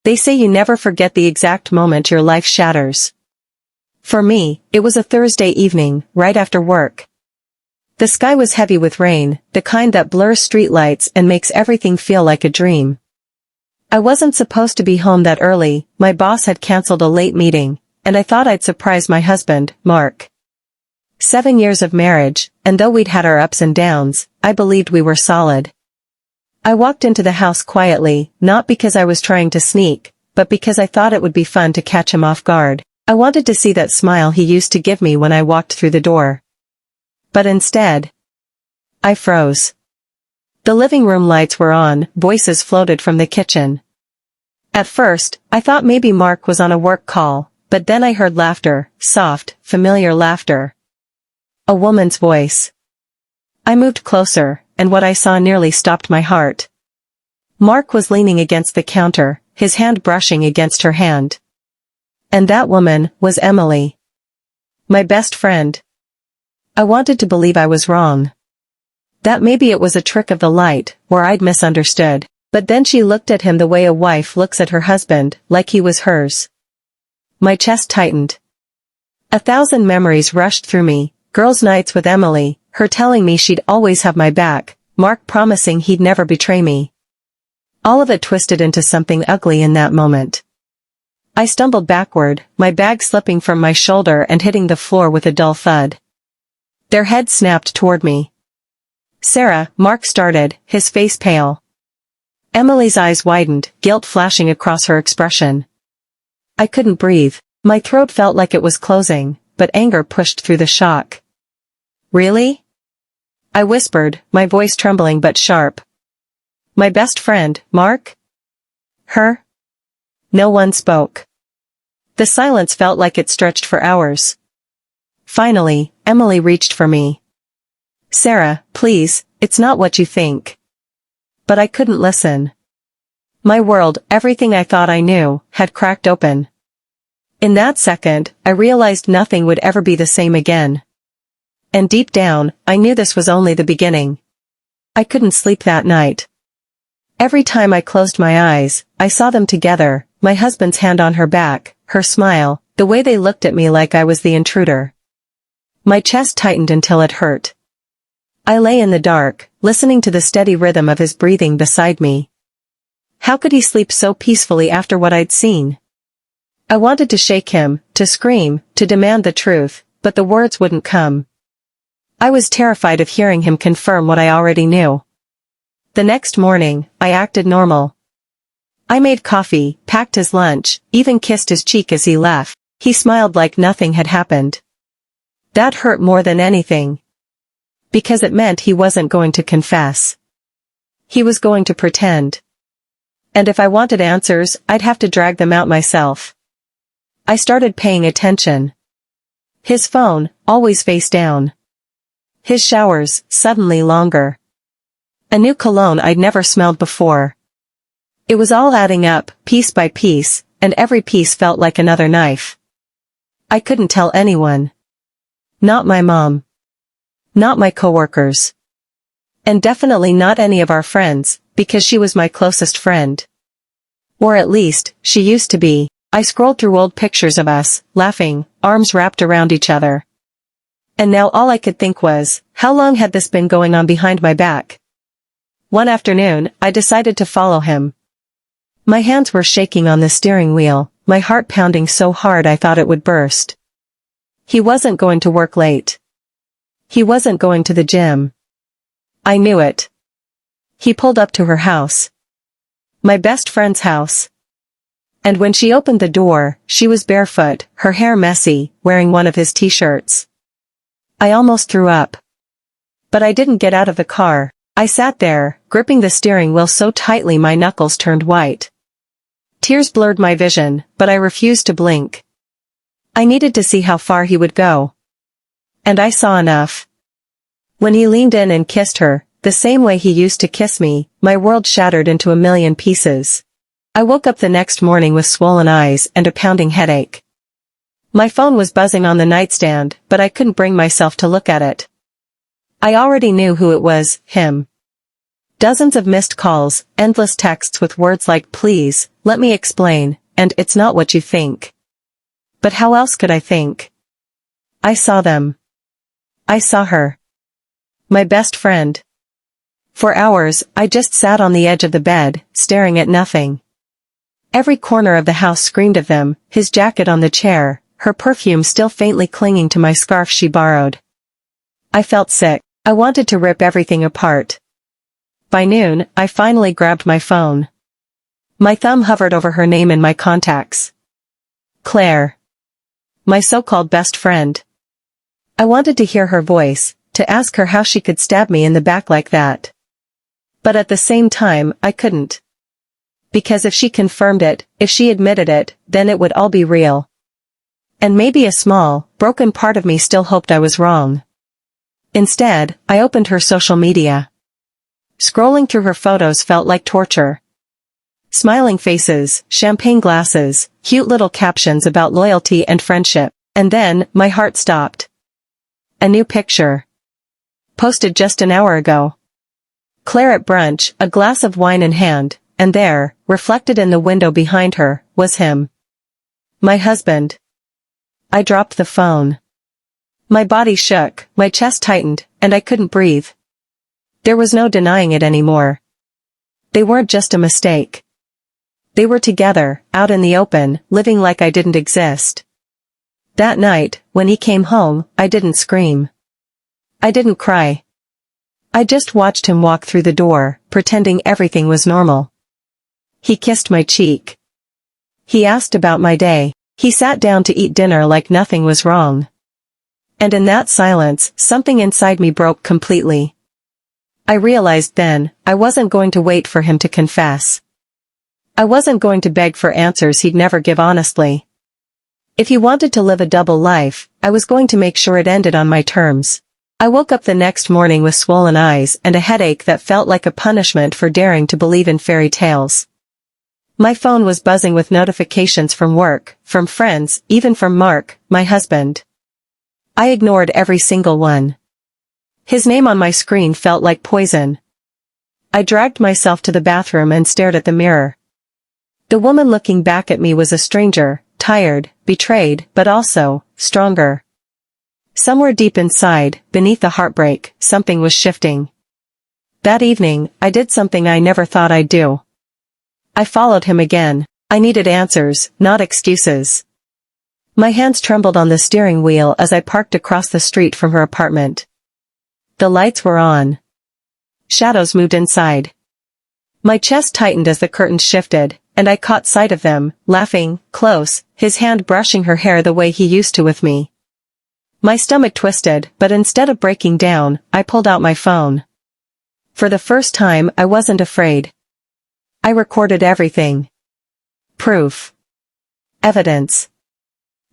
They say you never forget the exact moment your life shatters. For me, it was a Thursday evening, right after work. The sky was heavy with rain, the kind that blurs streetlights and makes everything feel like a dream. I wasn't supposed to be home that early, my boss had canceled a late meeting, and I thought I'd surprise my husband, Mark. 7 years of marriage, and though we'd had our ups and downs, I believed we were solid. I walked into the house quietly, not because I was trying to sneak, but because I thought it would be fun to catch him off guard. I wanted to see that smile he used to give me when I walked through the door. But instead, I froze. The living room lights were on, voices floated from the kitchen. At first, I thought maybe Mark was on a work call, but then I heard laughter, soft, familiar laughter. A woman's voice. I moved closer, and what I saw nearly stopped my heart. Mark was leaning against the counter, his hand brushing against her hand. And that woman was Emily. My best friend. I wanted to believe I was wrong. That maybe it was a trick of the light, or I'd misunderstood. But then she looked at him the way a wife looks at her husband, like he was hers. My chest tightened. 1,000 memories rushed through me, girls' nights with Emily, her telling me she'd always have my back, Mark promising he'd never betray me. All of it twisted into something ugly in that moment. I stumbled backward, my bag slipping from my shoulder and hitting the floor with a dull thud. Their heads snapped toward me. "Sarah," Mark started, his face pale. Emily's eyes widened, guilt flashing across her expression. I couldn't breathe. My throat felt like it was closing, but anger pushed through the shock. "Really?" I whispered, my voice trembling but sharp. "My best friend, Mark? Her?" No one spoke. The silence felt like it stretched for hours. Finally, Emily reached for me. "Sarah, please, it's not what you think." But I couldn't listen. My world, everything I thought I knew, had cracked open. In that second, I realized nothing would ever be the same again. And deep down, I knew this was only the beginning. I couldn't sleep that night. Every time I closed my eyes, I saw them together, my husband's hand on her back, her smile, the way they looked at me like I was the intruder. My chest tightened until it hurt. I lay in the dark, listening to the steady rhythm of his breathing beside me. How could he sleep so peacefully after what I'd seen? I wanted to shake him, to scream, to demand the truth, but the words wouldn't come. I was terrified of hearing him confirm what I already knew. The next morning, I acted normal. I made coffee, packed his lunch, even kissed his cheek as he left. He smiled like nothing had happened. That hurt more than anything. Because it meant he wasn't going to confess. He was going to pretend. And if I wanted answers, I'd have to drag them out myself. I started paying attention. His phone, always face down. His showers, suddenly longer. A new cologne I'd never smelled before. It was all adding up, piece by piece, and every piece felt like another knife. I couldn't tell anyone. Not my mom. Not my coworkers. And definitely not any of our friends, because she was my closest friend. Or at least, she used to be. I scrolled through old pictures of us, laughing, arms wrapped around each other. And now all I could think was, how long had this been going on behind my back? One afternoon, I decided to follow him. My hands were shaking on the steering wheel, my heart pounding so hard I thought it would burst. He wasn't going to work late. He wasn't going to the gym. I knew it. He pulled up to her house. My best friend's house. And when she opened the door, she was barefoot, her hair messy, wearing one of his t-shirts. I almost threw up. But I didn't get out of the car. I sat there, gripping the steering wheel so tightly my knuckles turned white. Tears blurred my vision, but I refused to blink. I needed to see how far he would go. And I saw enough. When he leaned in and kissed her, the same way he used to kiss me, my world shattered into a million pieces. I woke up the next morning with swollen eyes and a pounding headache. My phone was buzzing on the nightstand, but I couldn't bring myself to look at it. I already knew who it was, him. Dozens of missed calls, endless texts with words like please, let me explain, and it's not what you think. But how else could I think? I saw them. I saw her. My best friend. For hours, I just sat on the edge of the bed, staring at nothing. Every corner of the house screamed of them, his jacket on the chair, her perfume still faintly clinging to my scarf she borrowed. I felt sick. I wanted to rip everything apart. By noon, I finally grabbed my phone. My thumb hovered over her name in my contacts. Claire. My so-called best friend. I wanted to hear her voice, to ask her how she could stab me in the back like that. But at the same time, I couldn't. Because if she confirmed it, if she admitted it, then it would all be real. And maybe a small, broken part of me still hoped I was wrong. Instead, I opened her social media. Scrolling through her photos felt like torture. Smiling faces, champagne glasses, cute little captions about loyalty and friendship. And then, my heart stopped. A new picture. Posted just an hour ago. Claire at brunch, a glass of wine in hand, and there, reflected in the window behind her, was him. My husband. I dropped the phone. My body shook, my chest tightened, and I couldn't breathe. There was no denying it anymore. They weren't just a mistake. They were together, out in the open, living like I didn't exist. That night, when he came home, I didn't scream. I didn't cry. I just watched him walk through the door, pretending everything was normal. He kissed my cheek. He asked about my day. He sat down to eat dinner like nothing was wrong. And in that silence, something inside me broke completely. I realized then, I wasn't going to wait for him to confess. I wasn't going to beg for answers he'd never give honestly. If he wanted to live a double life, I was going to make sure it ended on my terms. I woke up the next morning with swollen eyes and a headache that felt like a punishment for daring to believe in fairy tales. My phone was buzzing with notifications from work, from friends, even from Mark, my husband. I ignored every single one. His name on my screen felt like poison. I dragged myself to the bathroom and stared at the mirror. The woman looking back at me was a stranger, tired, betrayed, but also, stronger. Somewhere deep inside, beneath the heartbreak, something was shifting. That evening, I did something I never thought I'd do. I followed him again. I needed answers, not excuses. My hands trembled on the steering wheel as I parked across the street from her apartment. The lights were on. Shadows moved inside. My chest tightened as the curtains shifted, and I caught sight of them, laughing, close, his hand brushing her hair the way he used to with me. My stomach twisted, but instead of breaking down, I pulled out my phone. For the first time, I wasn't afraid. I recorded everything. Proof. Evidence.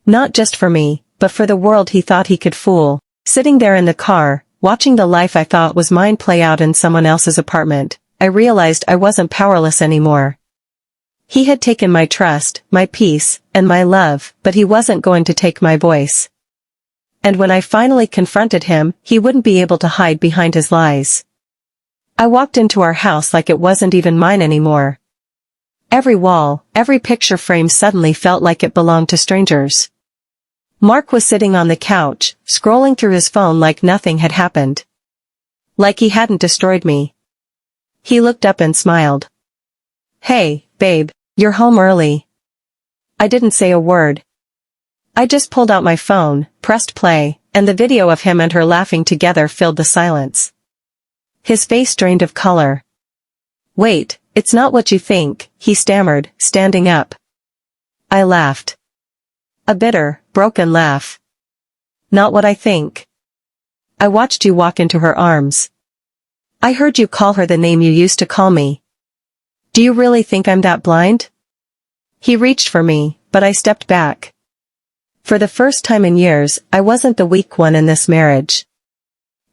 Not just for me, but for the world he thought he could fool. Sitting there in the car, watching the life I thought was mine play out in someone else's apartment, I realized I wasn't powerless anymore. He had taken my trust, my peace, and my love, but he wasn't going to take my voice. And when I finally confronted him, he wouldn't be able to hide behind his lies. I walked into our house like it wasn't even mine anymore. Every wall, every picture frame suddenly felt like it belonged to strangers. Mark was sitting on the couch, scrolling through his phone like nothing had happened. Like he hadn't destroyed me. He looked up and smiled. "Hey, babe, you're home early." I didn't say a word. I just pulled out my phone, pressed play, and the video of him and her laughing together filled the silence. His face drained of color. "Wait, it's not what you think," he stammered, standing up. I laughed. A bitter, broken laugh. "Not what I think. I watched you walk into her arms. I heard you call her the name you used to call me. Do you really think I'm that blind?" He reached for me, but I stepped back. For the first time in years, I wasn't the weak one in this marriage.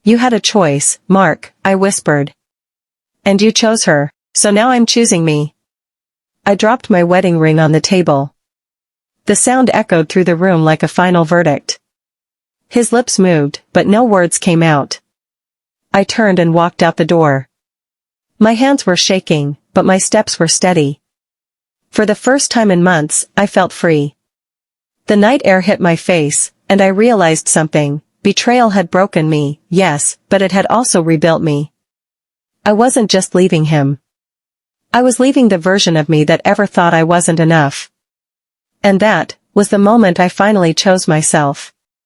"You had a choice, Mark," I whispered. "And you chose her, so now I'm choosing me." I dropped my wedding ring on the table. The sound echoed through the room like a final verdict. His lips moved, but no words came out. I turned and walked out the door. My hands were shaking, but my steps were steady. For the first time in months, I felt free. The night air hit my face, and I realized something. Betrayal had broken me, yes, but it had also rebuilt me. I wasn't just leaving him. I was leaving the version of me that ever thought I wasn't enough. And that was the moment I finally chose myself.